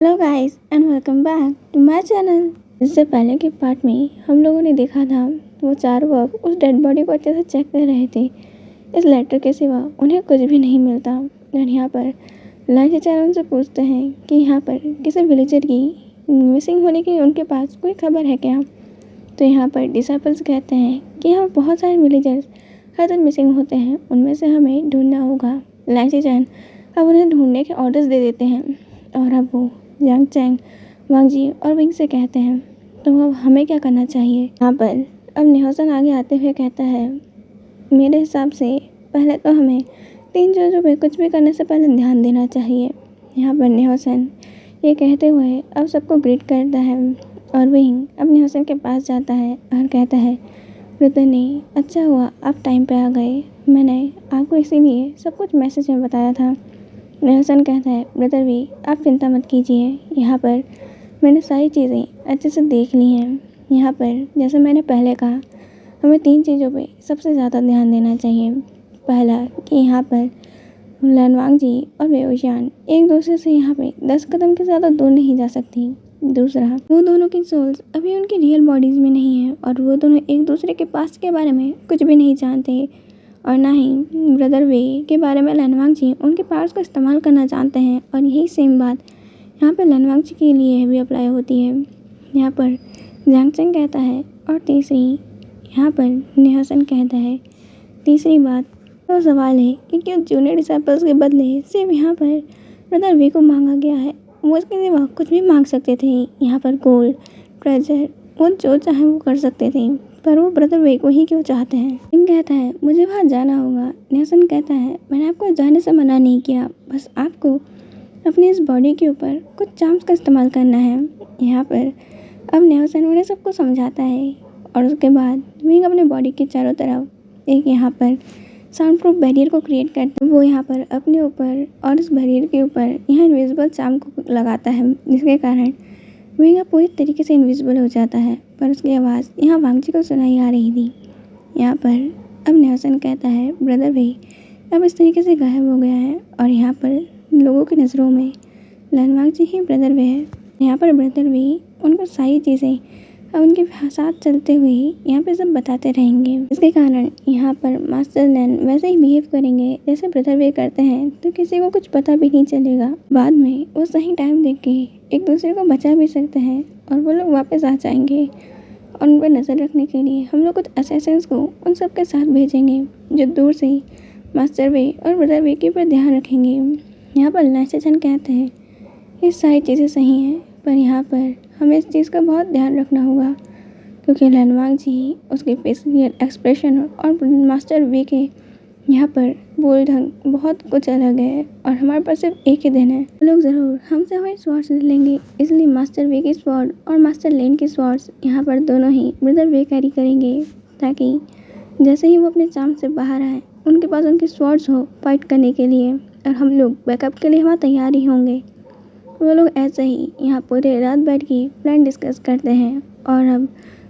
Hello guys and welcome back to my channel. इससे पहले के पार्ट में हम लोगों ने देखा था वो चार वर्ग उस डेड बॉडी को अच्छे से चेक कर रहे थे। इस लेटर के सिवा उन्हें कुछ भी नहीं मिलता और यहाँ पर लंच चैनल उनसे पूछते हैं कि यहाँ पर किसी विलेजर की मिसिंग होने की उनके पास कोई खबर है क्या। तो यहाँ पर डिसाइपल्स कहते हैं कि यहाँ बहुत सारे विलेजर्स हर दिन मिसिंग होते हैं, उनमें से हमें ढूंढना होगा। लंच चैन अब उन्हें ढूंढने के ऑर्डर्स दे देते हैं और अब वो यांग चैंग, वांग जी और विंग से कहते हैं तो अब हमें क्या करना चाहिए। यहाँ पर अब निहोसन आगे आते हुए कहता है मेरे हिसाब से पहले तो हमें 3 चीज़ों पे कुछ भी करने से पहले ध्यान देना चाहिए। यहाँ पर निहोसन ये कहते हुए अब सबको ग्रीट करता है और विंग अब निहोसन के पास जाता है और कहता है रुतनी, अच्छा हुआ आप टाइम पे आ गए, मैंने आपको इसीलिए सब कुछ मैसेज में बताया था। निहोसन कहता है ब्रदर वी, आप चिंता मत कीजिए, यहाँ पर मैंने सारी चीज़ें अच्छे से देख ली हैं। यहाँ पर जैसे मैंने पहले कहा हमें 3 चीज़ों पे सबसे ज़्यादा ध्यान देना चाहिए। पहला कि यहाँ पर लनवांग जी और वेओशान एक दूसरे से यहाँ पे 10 कदम के ज़्यादा दूर नहीं जा सकती। दूसरा, वो दोनों की सोल्स अभी उनकी रियल बॉडीज़ में नहीं है और वो दोनों एक दूसरे के पास्ट के बारे में कुछ भी नहीं जानते और ना ही ब्रदर वे के बारे में लनवांग जी उनके पावर्स का इस्तेमाल करना जानते हैं। और यही सेम बात यहाँ पर लनवांग जी के लिए भी अप्लाई होती है। यहाँ पर यांग चैंग कहता है और तीसरी यहाँ पर निहोसन कहता है तीसरी बात तो सवाल है कि क्यों जूनियर डिसाइपल्स के बदले सिर्फ यहाँ पर ब्रदर वे को मांगा गया है। वो इसके सिवा कुछ भी मांग सकते थे, यहाँ पर गोल्ड, ट्रेजर, वो जो चाहे वो कर सकते थे, पर वो ब्रदर वे को ही क्यों चाहते हैं। विंग कहता है मुझे वहाँ जाना होगा। निहोसन कहता है मैंने आपको जाने से मना नहीं किया, बस आपको अपनी इस बॉडी के ऊपर कुछ चार्म्स का इस्तेमाल करना है। यहाँ पर अब निहोसन उन्हें सबको समझाता है और उसके बाद विंग अपने बॉडी के चारों तरफ एक यहाँ पर साउंड प्रूफ बैरियर को क्रिएट करता है। वो यहाँ पर अपने ऊपर और इस बैरियर के ऊपर यहाँ इनविजिबल चार्म को लगाता है, जिसके कारण विंग पूरी तरीके से इनविजिबल हो जाता है। पर उसकी आवाज़ यहाँ वांग जी को सुनाई आ रही थी। यहाँ पर अब निहोसन कहता है ब्रदर वे अब इस तरीके से गायब हो गया है और यहाँ पर लोगों की नज़रों में लनवांग जी ही ब्रदर वे है। यहाँ पर ब्रदर वे उनको सारी चीज़ें अब उनके साथ चलते हुए ही यहाँ पे सब बताते रहेंगे। इसके कारण यहाँ पर मास्टर लैन वैसे ही बिहेव करेंगे जैसे ब्रदर वे करते हैं, तो किसी को कुछ पता भी नहीं चलेगा। बाद में वो सही टाइम देख के एक दूसरे को बचा भी सकते हैं और वो लोग वापस आ जाएंगे। और उन पर नज़र रखने के लिए हम लोग कुछ असैसिन्स को उन सब के साथ भेजेंगे जो दूर से ही मास्टर वे और ब्रदर वे के ऊपर ध्यान रखेंगे। यहाँ पर लैंसेचन कहते हैं ये सारी चीज़ें सही हैं, पर यहाँ पर हमें इस चीज़ का बहुत ध्यान रखना होगा क्योंकि लनवांग जी, उसके फेशियल एक्सप्रेशन और मास्टर वे के यहाँ पर बोल ढंग बहुत कुछ अलग है और हमारे पास सिर्फ एक ही दिन है। लोग ज़रूर हमसे हमारी स्वॉर्ड्स ले लेंगे, इसलिए मास्टर वे की स्वॉर्ड और मास्टर लेन की स्वॉर्ड्स यहाँ पर दोनों ही ब्रदर वे कैरी करेंगे, ताकि जैसे ही वो अपने चार्म से बाहर आए उनके पास उनकी स्वॉर्ड्स हो फाइट करने के लिए और हम लोग बैकअप के लिए वहाँ तैयार ही होंगे। वो लोग ऐसे ही यहाँ पूरे रात बैठ के प्लान डिस्कस करते हैं और अब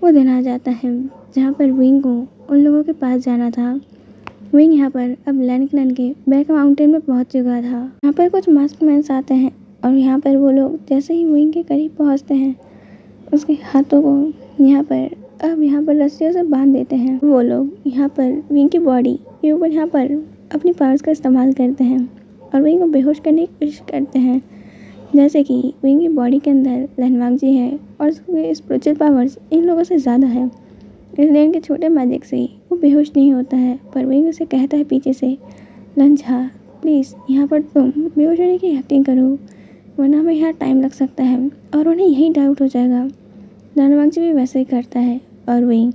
वो दिन आ जाता है जहाँ पर विंग को उन लोगों के पास जाना था। विंग यहाँ पर अब लैन क्लैन के बैक माउंटेन में पहुँच चुका था। यहाँ पर कुछ मास्टरमैन्स आते हैं और यहाँ पर वो लोग जैसे ही विंग के करीब पहुँचते हैं उसके हाथों को यहाँ पर रस्सियों से बांध देते हैं। वो लोग यहाँ पर विंग की बॉडी के ऊपर यहाँ पर अपनी पावर्स का इस्तेमाल करते हैं और विंग को बेहोश करने की कोशिश करते हैं। जैसे कि विंग की बॉडी के अंदर लनवांग जी है और उसके स्पिरिचुअल पावर्स इन लोगों से ज़्यादा है, इसलिए इनके छोटे मैजिक से वो बेहोश नहीं होता है। पर विंग उसे कहता है पीछे से लंझा प्लीज़ यहाँ पर तुम बेहोश होने की एक्टिंग करो, वरना हमें यहाँ टाइम लग सकता है और उन्हें यही डाउट हो जाएगा। लनवांग जी भी वैसे ही करता है और विंग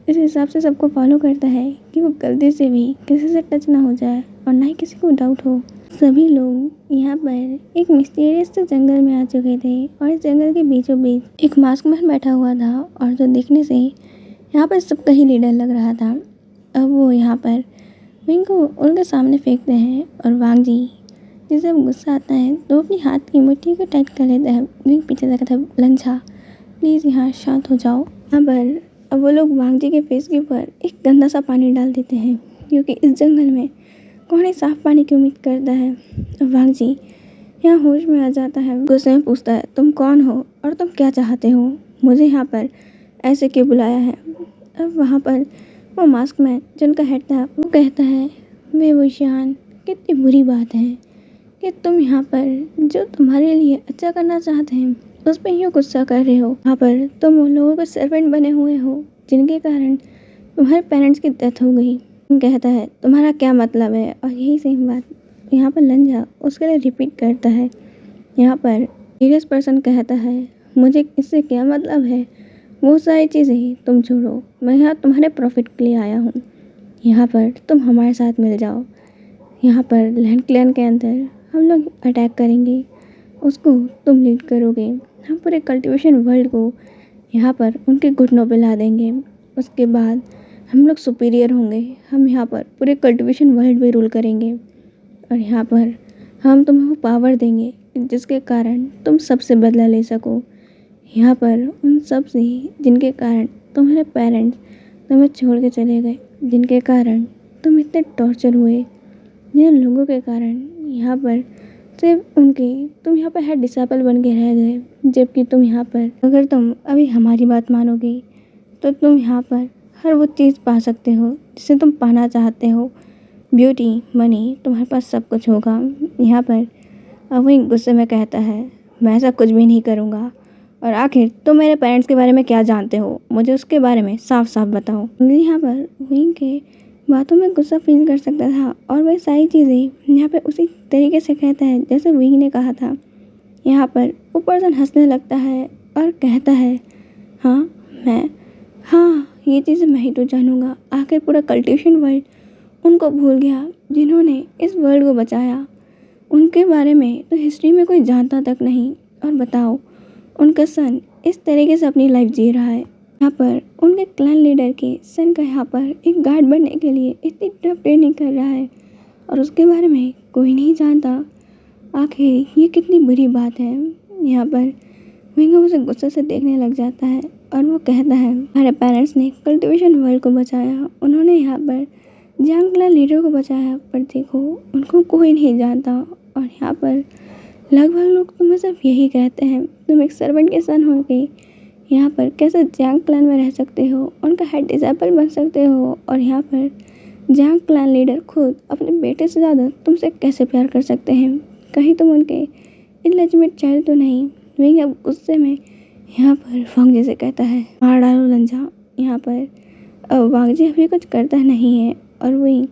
इस हिसाब से सबको फॉलो करता है कि वो गलती से भी किसी से टच ना हो जाए और ना ही किसी को डाउट हो। सभी लोग यहाँ पर एक मिस्टीरियस से जंगल में आ चुके थे और इस जंगल के बीचों बीच एक मास्कमैन बैठा हुआ था और जो देखने से यहाँ पर सबका ही लीडर लग रहा था। अब वो यहाँ पर विंग को उनके सामने फेंकते हैं और वांग जी जिसे अब गुस्सा आता है तो अपनी हाथ की मुट्ठी को टाइट कर लेता है। विंग पीछे से कहता है लंझा प्लीज़ यहाँ शांत हो जाओ। यहाँ पर अब वो लोग वांग जी के फेस के ऊपर एक गंदा सा पानी डाल देते हैं क्योंकि इस जंगल में कौन ही साफ पानी की उम्मीद करता है। वांग जी यहाँ होश में आ जाता है। गुस्से में पूछता है, तुम कौन हो और तुम क्या चाहते हो? मुझे यहाँ पर ऐसे क्यों बुलाया है? अब वहाँ पर वो मास्क मैन जिनका हेड था वो कहता है, बेबुशान, कितनी बुरी बात है कि तुम यहाँ पर जो तुम्हारे लिए अच्छा करना चाहते हैं उस पर यूँ गुस्सा कर रहे हो। यहाँ पर तुम उन लोगों के सर्वेंट बने हुए हो जिनके कारण तुम्हारे पेरेंट्स की डेथ हो गई। कहता है, तुम्हारा क्या मतलब है? और यही सेम बात यहाँ पर लंजा उसके लिए रिपीट करता है। यहाँ पर सीरियस पर्सन कहता है, मुझे इससे क्या मतलब है? वो सारी चीज़ें तुम छोड़ो, मैं यहाँ तुम्हारे प्रॉफिट के लिए आया हूँ। यहाँ पर तुम हमारे साथ मिल जाओ। यहाँ पर लैंड क्लैन के अंदर हम लोग अटैक करेंगे, उसको तुम लीड करोगे। हम पूरे कल्टीवेशन वर्ल्ड को यहाँ पर उनके घुटनों पे ला देंगे। उसके बाद हम लोग सुपीरियर होंगे। हम यहाँ पर पूरे कल्टीवेशन वर्ल्ड पे रूल करेंगे और यहाँ पर हम तुम्हें वो पावर देंगे जिसके कारण तुम सबसे बदला ले सको। यहाँ पर उन सब से जिनके कारण तुम्हारे पेरेंट्स तुम्हें छोड़ के चले गए, जिनके कारण तुम इतने टॉर्चर हुए, जिन लोगों के कारण यहाँ पर सिर्फ तुम यहाँ पर हेड डिसेबल बन के रह गए, जबकि तुम यहाँ पर अगर तुम अभी हमारी बात मानोगे तो तुम यहाँ पर हर वो चीज़ पा सकते हो जिसे तुम पाना चाहते हो। ब्यूटी, मनी, तुम्हारे पास सब कुछ होगा। यहाँ पर अब वही गुस्से में कहता है, मैं ऐसा कुछ भी नहीं करूँगा। और आखिर तुम मेरे पेरेंट्स के बारे में क्या जानते हो? मुझे उसके बारे में साफ साफ बताओ। यहाँ पर विंग के बातों में गुस्सा फील कर सकता था और वह सारी चीज़ें यहाँ पर उसी तरीके से कहता है जैसे विंग ने कहा था। यहाँ पर वो पर्सन हंसने लगता है और कहता है, हाँ ये चीज़ें मैं ही तो जानूँगा। आखिर पूरा कल्टीवेशन वर्ल्ड उनको भूल गया जिन्होंने इस वर्ल्ड को बचाया। उनके बारे में तो हिस्ट्री में कोई जानता तक नहीं। और बताओ, उनका सन इस तरीके से अपनी लाइफ जी रहा है। यहाँ पर उनके क्लैन लीडर के सन का यहाँ पर एक गार्ड बनने के लिए इतनी टफ ट्रेनिंग कर रहा है और उसके बारे में कोई नहीं जानता। आखिर ये कितनी बुरी बात है। यहाँ पर विंग उसे गुस्से से देखने लग जाता है और वो कहता है, हमारे पेरेंट्स ने कल्टीवेशन वर्ल्ड को बचाया, उन्होंने यहाँ पर जंग क्लैन लीडर को बचाया, पर देखो उनको कोई नहीं जानता। और यहाँ पर लगभग लोग तुम्हें सिर्फ यही कहते हैं, तुम एक सर्वेंट के सन हो के यहाँ पर कैसे जंग क्लैन में रह सकते हो, उनका हेड डिसेबल बन सकते हो। और यहाँ पर जंग क्लैन लीडर खुद अपने बेटे से ज़्यादा तुमसे कैसे प्यार कर सकते हैं? कहीं तुम उनके इलेजिटिमेट चाइल्ड तो नहीं? विंग अब गुस्से में यहाँ पर वांगजी से कहता है, मार डालो लंजा। यहाँ पर अब वांगजी अभी कुछ करता नहीं है और विंग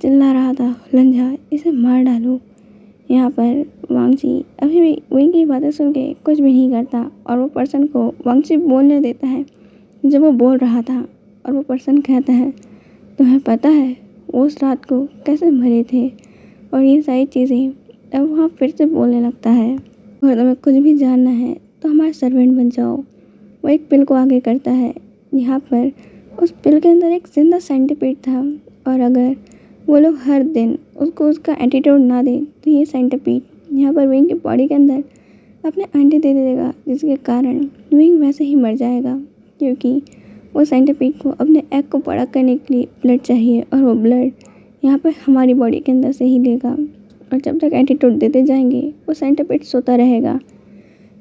चिल्ला रहा था, लंजा इसे मार डालो। यहाँ पर वांगजी अभी भी विंग की बातें सुन के कुछ भी नहीं करता और वो पर्सन को वांगजी बोलने देता है जब वो बोल रहा था। और वो पर्सन कहता है, तुम्हें पता है वो उस रात को कैसे मरे थे? और ये सारी चीज़ें अब वहाँ फिर से बोलने लगता है, अगर तुम्हें कुछ भी जानना है तो हमारे सर्वेंट बन जाओ। वो एक पिल को आगे करता है। यहाँ पर उस पिल के अंदर एक जिंदा सेंटीपीड था और अगर वो लोग हर दिन उसको उसका एंटीडोट ना दें तो ये सेंटीपीड यहाँ पर विंग की बॉडी के अंदर अपने अंडे दे देगा, जिसके कारण विंग वैसे ही मर जाएगा, क्योंकि वो सेंटीपीड को अपने एग को बड़ा करने के लिए ब्लड चाहिए और वो ब्लड यहाँ पर हमारी बॉडी के अंदर से ही लेगा। और जब तक एंटीडोट देते जाएंगे वो सेंटीपीड सोता रहेगा।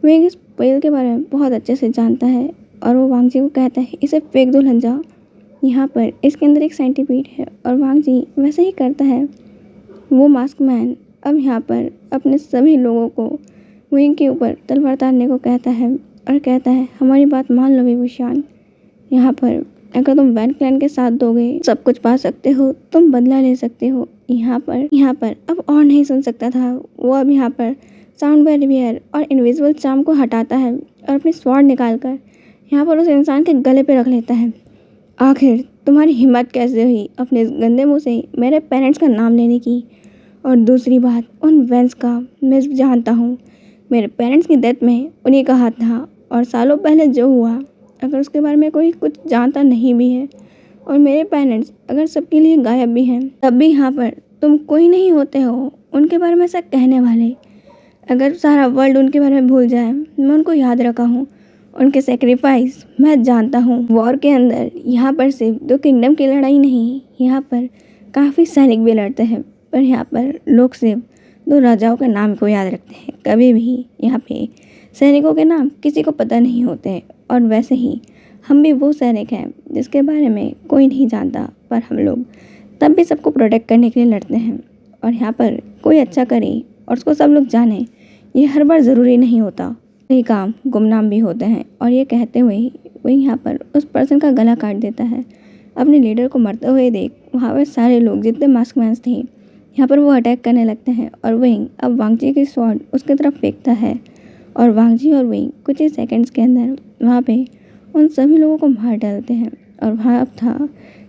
विंग इस पेल के बारे में बहुत अच्छे से जानता है और वो वांगजी को कहता है, इसे फेंक दो लंजा, यहाँ पर इसके अंदर एक सेंटीपीड है। और वांगजी वैसे ही करता है। वो मास्क मैन अब यहाँ पर अपने सभी लोगों को विंग के ऊपर तलवार तारने को कहता है और कहता है, हमारी बात मान लो बेबुशान, यहाँ पर अगर तुम वैन क्लैन के साथ दोगे सब कुछ पा सकते हो, तुम बदला ले सकते हो। यहाँ पर अब और नहीं सुन सकता था। वो अब यहाँ पर साउंड बैरियर और इनविजिबल चार्म को हटाता है और अपनी स्वॉर्ड निकालकर यहाँ पर उस इंसान के गले पे रख लेता है। आखिर तुम्हारी हिम्मत कैसे हुई अपने इस गंदे मुंह से मेरे पेरेंट्स का नाम लेने की? और दूसरी बात, उन वेंस का मैं जानता हूँ, मेरे पेरेंट्स की डेथ में उन्हीं का हाथ था। और सालों पहले जो हुआ, अगर उसके बारे में कोई कुछ जानता नहीं भी है और मेरे पेरेंट्स अगर सबके लिए गायब भी हैं, तब भी यहाँ पर तुम कोई नहीं होते हो उनके बारे में ऐसा कहने वाले। अगर सारा वर्ल्ड उनके बारे में भूल जाए, मैं उनको याद रखा हूँ, उनके सेक्रीफाइस मैं जानता हूँ। वॉर के अंदर यहाँ पर सिर्फ 2 किंगडम की लड़ाई नहीं, यहाँ पर काफ़ी सैनिक भी लड़ते हैं, पर यहाँ पर लोग सिर्फ दो राजाओं के नाम को याद रखते हैं। कभी भी यहाँ पे सैनिकों के नाम किसी को पता नहीं होते हैं, और वैसे ही हम भी वो सैनिक हैं जिसके बारे में कोई नहीं जानता, पर हम लोग तब भी सबको प्रोटेक्ट करने के लिए लड़ते हैं। और यहाँ पर कोई अच्छा करे और उसको सब लोग जाने, ये हर बार ज़रूरी नहीं होता। कई काम गुमनाम भी होते हैं। और ये कहते हुए ही वही यहाँ पर उस पर्सन का गला काट देता है। अपने लीडर को मरते हुए देख वहाँ पर सारे लोग जितने मास्कमैन्स थे यहाँ पर वो अटैक करने लगते हैं, और वहीं अब वांगजी की स्वॉर्ड उसकी तरफ फेंकता है, और वांगजी और वहीं कुछ ही सेकंड्स के अंदर वहाँ पे उन सभी लोगों को मार डालते हैं। और वहाँ अब था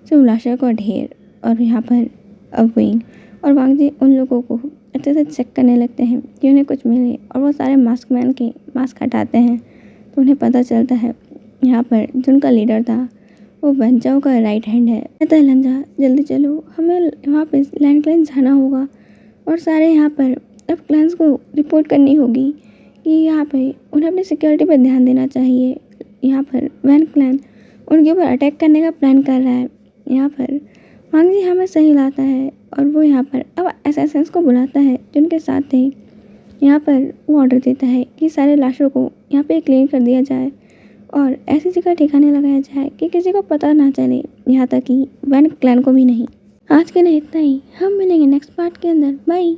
सिर्फ लाशों का ढेर। और यहाँ पर अब वहीं और वांगजी उन लोगों को अच्छे से चेक करने लगते हैं कि उन्हें कुछ मिले, और वो सारे मास्कमैन के मास्क हटाते हैं तो उन्हें पता चलता है यहाँ पर जिनका लीडर था वो बंचाओ का राइट हैंड है। कहता है लंजा जल्दी चलो, हमें वहाँ पे लैंड क्लाइंस जाना होगा, और सारे यहाँ पर अब क्लाइंस को रिपोर्ट करनी होगी कि यहाँ पे उन्हें अपनी सिक्योरिटी पर ध्यान देना चाहिए। यहाँ पर वैन क्लैन उनके ऊपर अटैक करने का प्लान कर रहा है। यहाँ पर वांगजी हमें सही लाता है, और वो यहाँ पर अब असैसिन्स को बुलाता है जिनके साथ थे। यहाँ पर वो ऑर्डर देता है कि सारे लाशों को यहाँ पे क्लीन कर दिया जाए, और ऐसी जगह ठिकाने लगाया जाए कि किसी को पता ना चले, यहाँ तक कि वैन क्लैन को भी नहीं। आज के लिए इतना ही, हम मिलेंगे नेक्स्ट पार्ट के अंदर। बाय।